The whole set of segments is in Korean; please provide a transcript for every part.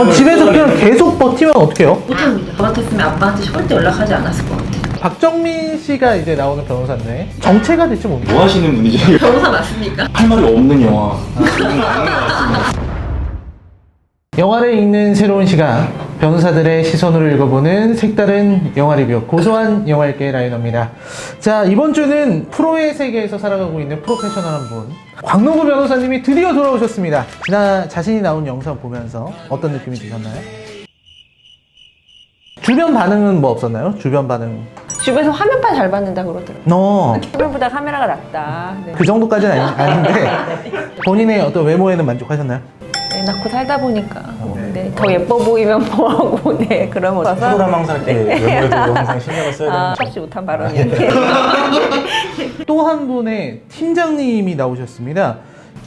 집에서 그냥 계속 버티면 어떡해요? 못합니다. 저 같았으면 아빠한테 절대 연락하지 않았을 것 같아요. 박정민 씨가 이제 나오는 변호사인데 정체가 대체 뭡니까? 뭐 하시는 분이죠? 변호사 맞습니까? 할 말이 없는 영화. 맞는 것 같습니다. 영화를 읽는 새로운 시각, 변호사들의 시선으로 읽어보는 색다른 영화 리뷰, 고소한 영화 읽기 라이너입니다. 자, 이번 주는 프로의 세계에서 살아가고 있는 프로페셔널한 분, 광노구 변호사님이 드디어 돌아오셨습니다. 지난 자신이 나온 영상 보면서 어떤 느낌이 드셨나요? 주변 반응은 뭐 없었나요? 주변 반응. 주변에서 화면빨 잘 받는다 그러더라고요. 화면보다 카메라가 낫다. 네. 그 정도까지는 아닌데 본인의 어떤 외모에는 만족하셨나요? 네, 낳고 살다 보니까 네, 더 예뻐 보이면 뭐하고 네 그러면 프로라면 항상 이렇게 외모에도 항상 신경을 써야 되는 거죠. 값지 못한 발언이었는데 또 한 분의 팀장님이 나오셨습니다.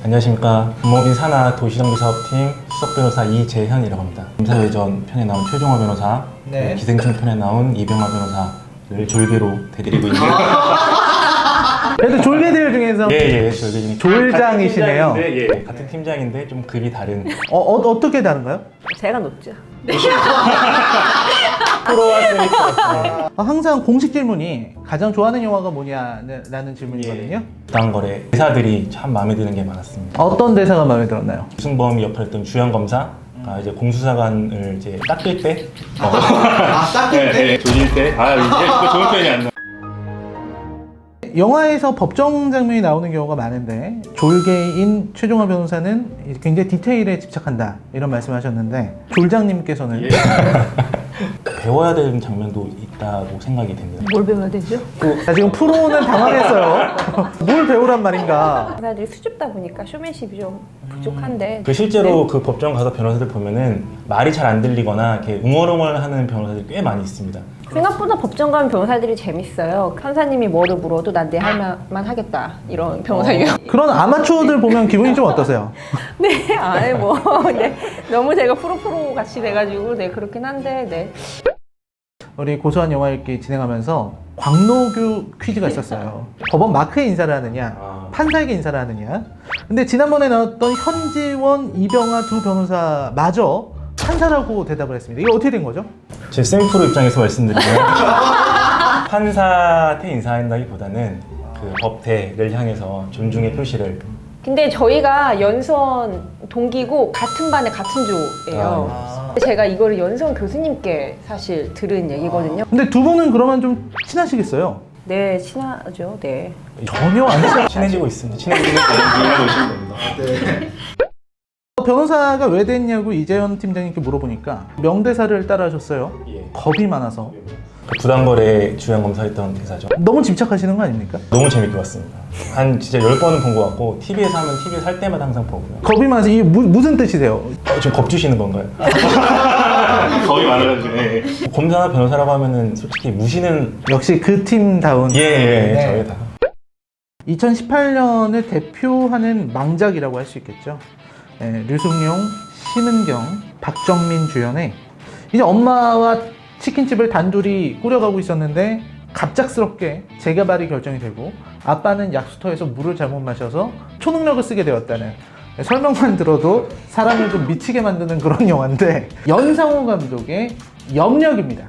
안녕하십니까. 법무법인 산하 도시정비사업팀 수석변호사 이재현이라고 합니다. 검사회전 편에 나온 최종화 변호사, 네. 기생충 편에 나온 이병화 변호사를 졸개로 대드리고 있는 그래도 졸개들 중에서 예, 졸개 중에 졸장이시네요. 같은 팀장인데, 예, 같은 팀장인데 좀 급이 다른 어떻게 다른가요? 제가 높죠. 프로와 항상 공식 질문이 가장 좋아하는 영화가 뭐냐라는 질문이거든요. 부당거래 대사들이 참 마음에 드는 게 많았습니다. 어떤 대사가 마음에 들었나요? 유승범이 역할했던 주영 검사가 이제 공수사관을 이제 닦을 때, 닦을 때, 조질 때, 이게 좋은 표현이 안 나. 영화에서 법정 장면이 나오는 경우가 많은데 졸개인 최종화 변호사는 굉장히 디테일에 집착한다 이런 말씀하셨는데 졸장님께서는 배워야 되는 장면도 있다고 생각이 됩니다. 뭘 배워야 되죠? 자, 지금 프로는 당황했어요. 뭘 배우란 말인가? 변호사들이 수줍다 보니까 쇼맨십이 좀 부족한데 실제로 그 법정 가서 변호사들 보면은 말이 잘 안 들리거나 이렇게 웅얼웅얼하는 변호사들이 꽤 많이 있습니다. 생각보다 법정 가면 변호사들이 재밌어요. 판사님이 뭐를 물어도 난 내 할 말만 하겠다 이런 변호사 유형. 그런 아마추어들 보면 기분이 좀 어떠세요? 네, 아예 뭐 네, 너무 제가 프로 같이 돼가지고 네 그렇긴 한데 네. 우리 고소한 영화 읽기 진행하면서 광노규 퀴즈가 있었어요. 법원 마크에 인사를 하느냐, 판사에게 인사를 하느냐. 근데 지난번에 나왔던 현지원, 이병화 두 변호사마저 판사라고 대답을 했습니다. 이게 어떻게 된 거죠? 제 세미프로 입장에서 말씀드리면 판사한테 인사한다기보다는 그 법대를 향해서 존중의 표시를. 근데 저희가 연수원 동기고 같은 반에 같은 조예요. 제가 이거를 연수원 교수님께 사실 들은 얘기거든요. 근데 두 분은 그러면 좀 친하시겠어요? 네, 친하죠. 네. 전혀 안 친하. 친해지고 있습니다. 친해지고 이해하시면 됩니다. 변호사가 왜 됐냐고 이재현 팀장님께 물어보니까 명대사를 따라하셨어요. 예. 겁이 많아서. 부당거래 주영 검사했던 대사죠. 너무 집착하시는 거 아닙니까? 너무 재밌게 봤습니다. 한 진짜 10번은 본 것 같고 TV에서 하면 TV에서 할 때마다 항상 보고요. 겁이 많아서 이게 무슨 뜻이세요? 지금 겁주시는 건가요? 겁이 많아가지고. 검사나 변호사라고 하면은 솔직히 무시는 역시 그 팀다운. 네. 저희 다. 2018년을 대표하는 망작이라고 할 수 있겠죠. 류승용, 심은경, 박정민 주연의 이제 엄마와 치킨집을 단둘이 꾸려가고 있었는데 갑작스럽게 재개발이 결정이 되고 아빠는 약수터에서 물을 잘못 마셔서 초능력을 쓰게 되었다는, 설명만 들어도 사람을 좀 미치게 만드는 그런 영화인데 연상호 감독의 염력입니다.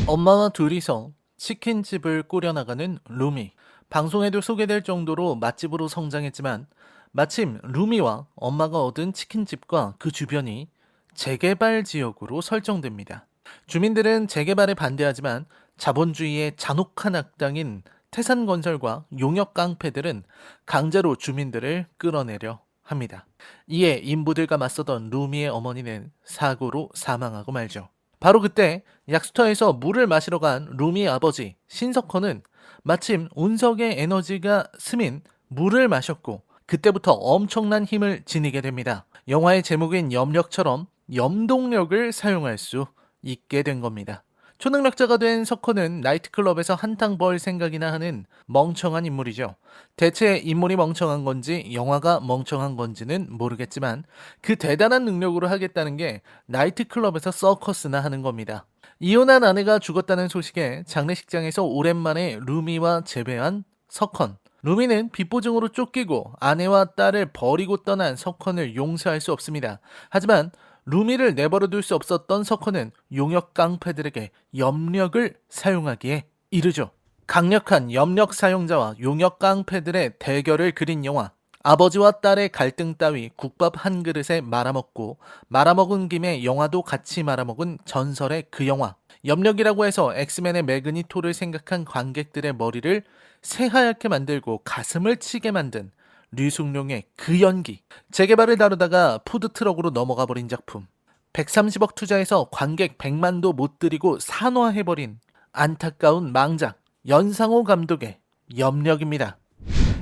엄마와 둘이서 치킨집을 꾸려나가는 루미. 방송에도 소개될 정도로 맛집으로 성장했지만 마침 루미와 엄마가 얻은 치킨집과 그 주변이 재개발 지역으로 설정됩니다. 주민들은 재개발에 반대하지만 자본주의의 잔혹한 악당인 태산건설과 용역 깡패들은 강제로 주민들을 끌어내려 합니다. 이에 인부들과 맞서던 루미의 어머니는 사고로 사망하고 말죠. 바로 그때 약수터에서 물을 마시러 간 루미의 아버지 신석헌은 마침 운석의 에너지가 스민 물을 마셨고 그때부터 엄청난 힘을 지니게 됩니다. 영화의 제목인 염력처럼 염동력을 사용할 수 있게 된 겁니다. 초능력자가 된 석헌은 나이트클럽에서 한탕 벌 생각이나 하는 멍청한 인물이죠. 대체 인물이 멍청한 건지 영화가 멍청한 건지는 모르겠지만 그 대단한 능력으로 하겠다는 게 나이트클럽에서 서커스나 하는 겁니다. 이혼한 아내가 죽었다는 소식에 장례식장에서 오랜만에 루미와 재배한 석헌. 루미는 빚보증으로 쫓기고 아내와 딸을 버리고 떠난 석헌을 용서할 수 없습니다. 하지만 루미를 내버려둘 수 없었던 석호는 용역 깡패들에게 염력을 사용하기에 이르죠. 강력한 염력 사용자와 용역 깡패들의 대결을 그린 영화. 아버지와 딸의 갈등 따위 국밥 한 그릇에 말아먹고 말아먹은 김에 영화도 같이 말아먹은 전설의 그 영화. 염력이라고 해서 엑스맨의 매그니토를 생각한 관객들의 머리를 새하얗게 만들고 가슴을 치게 만든 류승룡의 그 연기. 재개발을 다루다가 푸드트럭으로 넘어가 버린 작품. 130억 투자해서 관객 100만도 못 들이고 산화해버린 안타까운 망작. 연상호 감독의 염력입니다.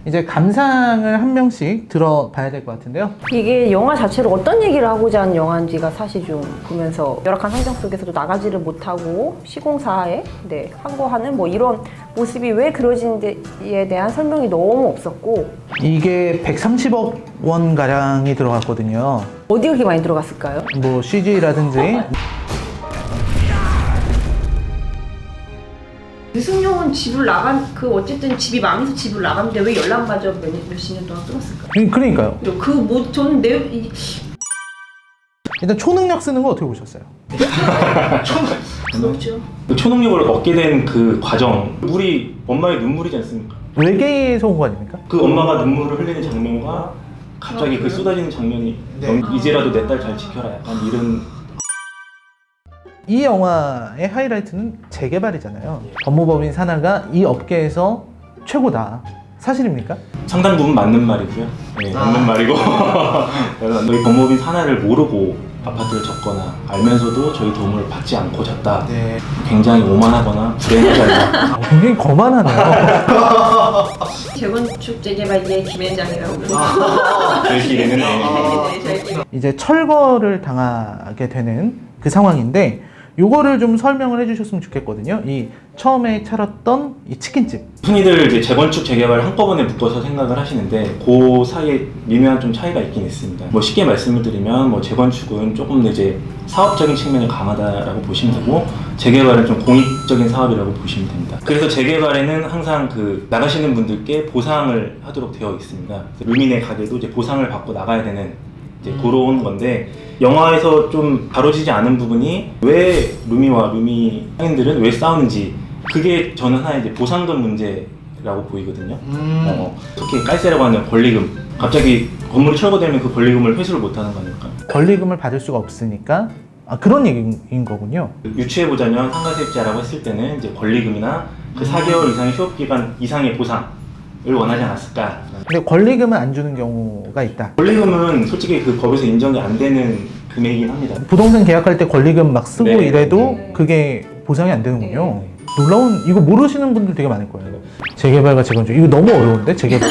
이제 감상을 한 명씩 들어봐야 될 것 같은데요. 이게 영화 자체로 어떤 얘기를 하고자 하는 영화인지가 사실 좀 보면서 열악한 환경 속에서도 나가지를 못하고 시공사에 항거하는 뭐 이런 모습이 왜 그러진지에 대한 설명이 너무 없었고, 이게 130억 원 가량이 들어갔거든요. 어디 그렇게 많이 들어갔을까요? 뭐 CG라든지 류승룡은 집을 어쨌든 집이 망해서 집을 나갔는데 왜 연락마저 몇십 년 동안 끊었을까요? 그러니까요. 저는 일단 초능력 쓰는 거 어떻게 보셨어요? 그렇죠. 초능력을 얻게 된 그 과정, 우리 엄마의 눈물이지 않습니까? 외계에서 온 거 아닙니까? 그 엄마가 눈물을 흘리는 장면과 갑자기 그 쏟아지는 장면이 이제라도 내 딸 잘 지켜라, 약간 이런. 이 영화의 하이라이트는 재개발이잖아요. 법무법인 산하가 이 업계에서 최고다. 사실입니까? 상당 부분 맞는 말이고요. 네, 맞는 말이고. 저희 법무법인 산하를 모르고 아파트를 졌거나 알면서도 저희 도움을 받지 않고 졌다. 네. 굉장히 오만하거나 불행하지 않나. 굉장히 거만하네요. 재건축 재개발계 김현장이라고. 저희 길에는 이제 철거를 당하게 되는 그 상황인데 요거를 좀 설명을 해주셨으면 좋겠거든요. 이 처음에 차렸던 이 치킨집. 흔히들 이제 재건축 재개발 한꺼번에 묶어서 생각을 하시는데 그 사이에 미묘한 좀 차이가 있긴 있습니다. 뭐 쉽게 말씀을 드리면 뭐 재건축은 조금 더 이제 사업적인 측면이 강하다라고 보시면 되고, 재개발은 좀 공익적인 사업이라고 보시면 됩니다. 그래서 재개발에는 항상 그 나가시는 분들께 보상을 하도록 되어 있습니다. 루미네 가게도 이제 보상을 받고 나가야 되는 이제 그런 건데, 영화에서 좀 다뤄지지 않은 부분이 왜 루미와 루미 상인들은 왜 싸우는지, 그게 저는 하나의 이제 보상금 문제라고 보이거든요. 특히 깔세라고 하는 권리금, 갑자기 건물이 철거되면 그 권리금을 회수를 못하는 거니까. 권리금을 받을 수가 없으니까 그런 얘기인 거군요. 유추해보자면 상가세입자라고 했을 때는 이제 권리금이나 그 4개월 이상의 휴업기간 이상의 보상을 원하지 않았을까. 근데 권리금은 안 주는 경우가 있다. 권리금은 솔직히 그 법에서 인정이 안 되는 금액이긴 합니다. 부동산 계약할 때 권리금 막 쓰고 네. 이래도 그게 보상이 안 되는군요. 놀라운, 이거 모르시는 분들 되게 많을 거예요. 재개발과 재건축, 이거 너무 어려운데? 재개발.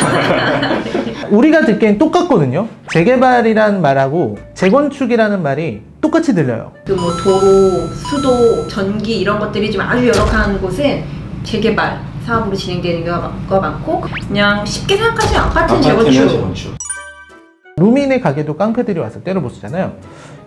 우리가 듣기엔 똑같거든요. 재개발이라는 말하고 재건축이라는 말이 똑같이 들려요. 그 뭐 도로, 수도, 전기 이런 것들이 좀 아주 열악한 곳은 재개발 사업으로 진행되는 경우가 많고, 그냥 쉽게 생각하시면 아파트는 재건축. 루미네 가게도 깡패들이 와서 때려부수잖아요.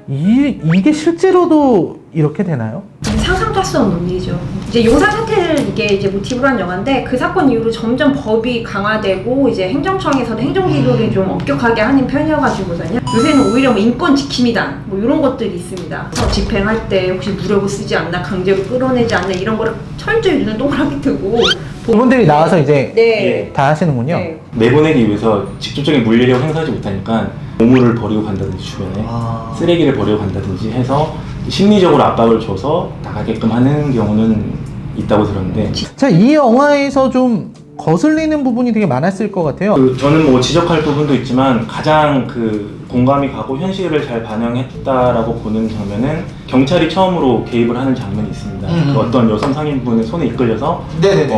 이게 실제로도 이렇게 되나요? 상상도 할 수 없는 일이죠. 이제 용산 사태를 이게 이제 모티브로 한 영화인데, 그 사건 이후로 점점 법이 강화되고 이제 행정청에서도 행정기도를 좀 엄격하게 하는 편이어가지고서요. 요새는 오히려 뭐 인권 지킴이단 뭐 이런 것들이 있습니다. 그래서 집행할 때 혹시 무력을 쓰지 않나, 강제로 끌어내지 않나 이런 거를 철저히 눈을 동그랗게 뜨고. 부모들이 나와서 이제 네. 다 하시는군요. 네. 내보내기 위해서 직접적인 물리력을 행사하지 못하니까 보물을 버리고 간다든지, 주변에 쓰레기를 버리고 간다든지 해서 심리적으로 압박을 줘서 나가게끔 하는 경우는 있다고 들었는데, 자, 이 영화에서 좀 거슬리는 부분이 되게 많았을 것 같아요. 저는 뭐 지적할 부분도 있지만 가장 그 공감이 가고 현실을 잘 반영했다라고 보는 장면은 경찰이 처음으로 개입을 하는 장면이 있습니다. 그 어떤 여성 상인분의 손에 이끌려서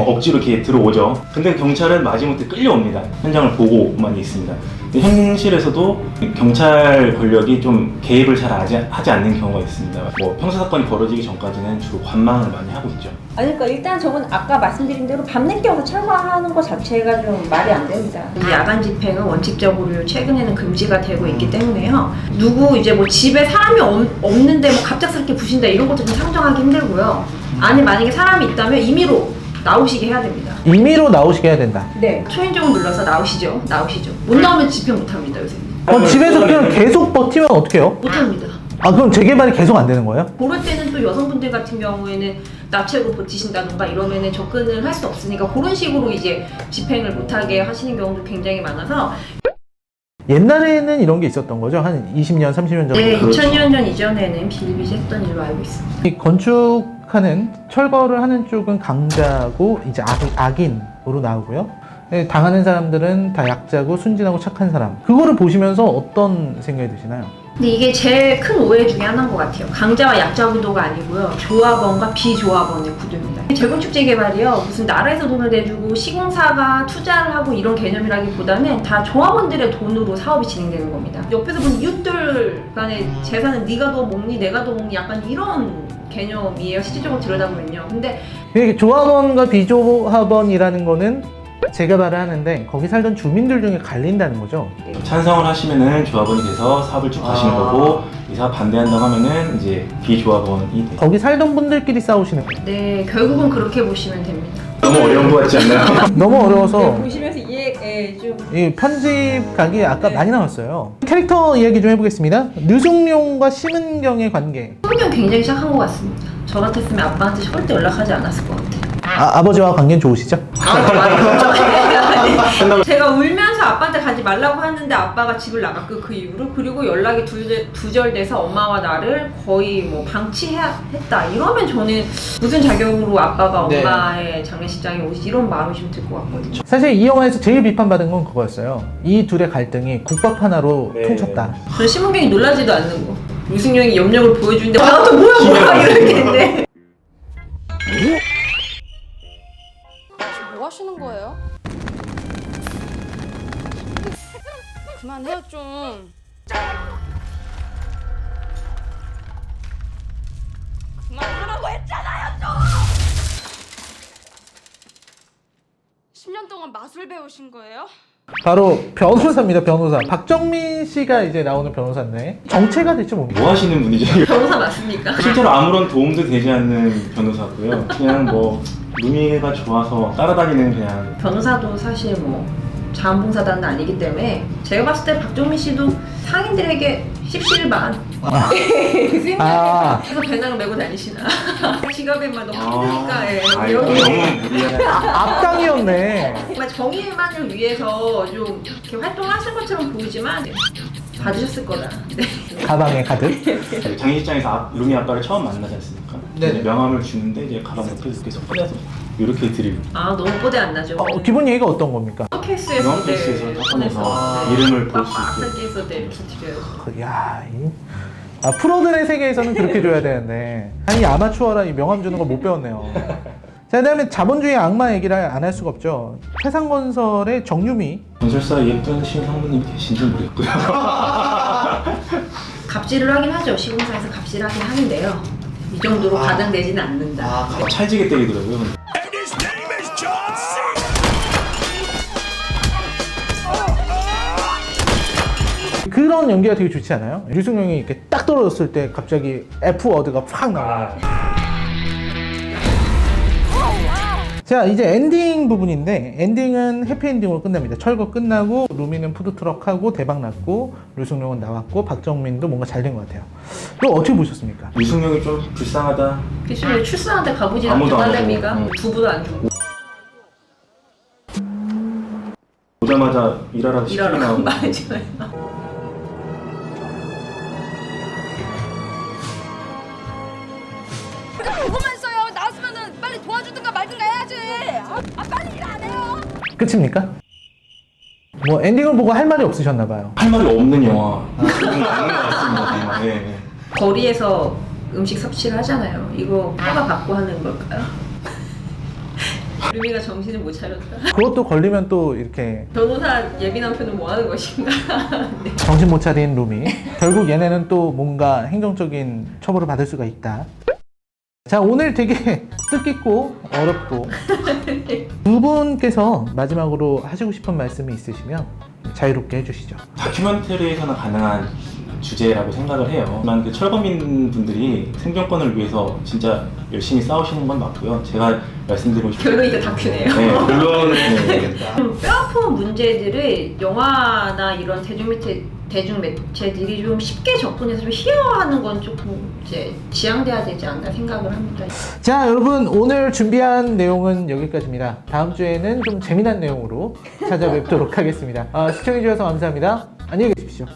억지로 이렇게 들어오죠. 근데 경찰은 마지못해 끌려옵니다. 현장을 보고만 있습니다. 근데 현실에서도 경찰 권력이 좀 개입을 잘 하지 않는 경우가 있습니다. 뭐 형사 사건이 벌어지기 전까지는 주로 관망을 많이 하고 있죠. 아니, 그러니까 일단 저건 아까 말씀드린 대로 밤늦게 와서 철거하는 것 자체가 좀 말이 안 됩니다. 이 야간 집행은 원칙적으로 최근에는 금지가 되고 있기 때문에요. 누구 이제 뭐 집에 사람이 없는데 뭐 갑작스럽게 부신다 이런 것도 좀 상정하기 힘들고요. 안에 만약에 사람이 있다면 임의로 나오시게 해야 됩니다. 임의로 나오시게 해야 된다. 네. 초인종을 눌러서 나오시죠. 못 나오면 집행 못 합니다, 요새. 그럼 집에서 그냥 계속 버티면 어떡해요? 못 합니다. 아 그럼 재개발이 계속 안 되는 거예요? 그럴 때는 또 여성분들 같은 경우에는 납치로 버티신다던가 이러면은 접근을 할 수 없으니까 그런 식으로 이제 집행을 못하게 하시는 경우도 굉장히 많아서 옛날에는 이런 게 있었던 거죠? 한 20년, 30년 전에? 네, 그렇죠. 2000년 전 이전에는 비일비재했던 일로 알고 있습니다. 이 건축하는, 철거를 하는 쪽은 강자고 이제 악인으로 나오고요. 네, 당하는 사람들은 다 약자고 순진하고 착한 사람. 그거를 보시면서 어떤 생각이 드시나요? 근데 이게 제일 큰 오해 중에 하나인 것 같아요. 강자와 약자 구도가 아니고요. 조합원과 비조합원의 구도입니다. 재건축 재개발이요. 무슨 나라에서 돈을 내주고 시공사가 투자를 하고 이런 개념이라기보다는 다 조합원들의 돈으로 사업이 진행되는 겁니다. 옆에서 본 이웃들 간의 재산은 네가 더 먹니 내가 더 먹니 약간 이런 개념이에요. 실질적으로 들여다보면요. 근데 이게 조합원과 비조합원이라는 거는 재개발을 하는데 거기 살던 주민들 중에 갈린다는 거죠. 찬성을 하시면은 조합원이 돼서 사업을 쭉 하시는 거고 이 사업 반대한다고 하면은 이제 비조합원이 돼요. 거기 살던 분들끼리 싸우시는 거예요. 네, 결국은 그렇게 보시면 됩니다. 너무 어려운 거 같지 않나요? 너무 어려워서 보시면서 이해 좀 이 편집 각이 아까 많이 나왔어요. 캐릭터 이야기 좀 해보겠습니다. 류승룡과 심은경의 관계. 성경 굉장히 착한 것 같습니다. 저 같았으면 아빠한테 절대 연락하지 않았을 것 같아요. 아버지와 관계는 좋으시죠? 제가 울면서 아빠한테 가지 말라고 하는데 아빠가 집을 나갔고 그 이후로 그리고 연락이 두절돼서 엄마와 나를 거의 뭐 방치했다 이러면 저는 무슨 자격으로 아빠가 네. 엄마의 장례식장에 오지 이런 마음이 좀 들 것 같거든요. 사실 이 영화에서 제일 비판받은 건 그거였어요. 이 둘의 갈등이 국밥 하나로 네. 퉁쳤다. 저는 신문경이 놀라지도 않는 거. 유승용이 염력을 보여주는데 나도 뭐야 이럴 텐데. 뭐 하시는 거예요? 그만해요 좀. 그만하라고 했잖아요 좀. 10년 동안 마술 배우신 거예요? 바로 변호사입니다. 변호사. 박정민 씨가 이제 나오는 변호사인데 정체가 대체 뭡니까? 뭐 하시는 분이죠? 변호사 맞습니까? 실제로 아무런 도움도 되지 않는 변호사고요. 그냥 뭐 눈이가 좋아서 따라다니는 그냥 변호사도 사실 뭐 자원봉사단은 아니기 때문에 제가 봤을 때 박정민 씨도 상인들에게 십시일반 아. 그래서 배낭을 메고 다니시나 지갑에만 너무 힘드니까 예. 아이고 여기 너무 무리하네. 앞당이었네. 정말 정의만을 위해서 좀 이렇게 활동하신 것처럼 보이지만 받으셨을 거다. 네. 가방에 가득. 장례식장에서 루미 아빠를 처음 만나지 않습니까? 네네. 명함을 주는데 이제 가방 옆에 이렇게 꺼내서 이렇게 드리고 아 너무 뽀대 안 나죠. 기본 얘기가 어떤 겁니까? 케이스에서 이런 케이스에서 꺼내서 이름을 볼 수 있게. 케이스에서 네, 이렇게 드려요. 야, 프로들의 세계에서는 그렇게 줘야 되는데 이 아마추어라 이 명함 주는 거 못 배웠네요. 자, 그다음에 자본주의 악마 얘기를 안 할 수가 없죠. 태상건설의 정유미. 건설사 예쁘신 성모님이 계신지 모르겠고요. 갑질을 하긴 하죠. 시공사에서 갑질을 하긴 하는데요. 이 정도로 가장되지는 않는다. 찰지게 때리더라고요. 근데. 그런 연기가 되게 좋지 않아요? 류승룡이 이렇게 딱 떨어졌을 때 갑자기 F 워드가 팍 나와요. 자, 이제 엔딩 부분인데 엔딩은 해피엔딩으로 끝납니다. 철거 끝나고 루미는 푸드트럭하고 대박 났고 류승룡은 나왔고 박정민도 뭔가 잘 된 것 같아요. 이거 어떻게 보셨습니까? 유승용이 좀 불쌍하다. 기술에 출산한테 가보지 않고 아무도 안 딸내미가 하고. 두부도 안 주고 오자마자 일하라고 시키게 일하러 나오고. 맞아요. 보고만서요. 나왔으면은 빨리 도와주든가 말든가 해야지. 빨리 일 안 해요. 끝입니까? 뭐 엔딩을 보고 할 말이 없으셨나 봐요. 할 말이 없는 영화. 그건 아닌 것 같습니다. 정말. 예. 거리에서 음식 섭취를 하잖아요. 이거 허가 받고 하는 걸까요? 루미가 정신을 못 차렸다. 그것도 걸리면 또 이렇게 변호사 예비 남편은 뭐 하는 것인가? 네. 정신 못 차린 루미. 결국 얘네는 또 뭔가 행정적인 처벌을 받을 수가 있다. 자, 오늘 되게 뜻깊고 어렵고 두 분께서 마지막으로 하시고 싶은 말씀이 있으시면 자유롭게 해주시죠. 다큐멘터리에서는 가능한 주제라고 생각을 해요. 하지만 그 철거민 분들이 생존권을 위해서 진짜 열심히 싸우시는 건 맞고요. 제가 말씀드리고 싶은 결론이 다 다큐네요. 네, 결론은 네. 좀 뼈아픈 문제들을 영화나 이런 대중매체 대중 매체들이 좀 쉽게 접근해서 좀 희화화하는 건 조금 이제 지양돼야 되지 않나 생각을 합니다. 자, 여러분 오늘 준비한 내용은 여기까지입니다. 다음 주에는 좀 재미난 내용으로 찾아뵙도록 하겠습니다. 시청해주셔서 감사합니다. 안녕히 계십시오.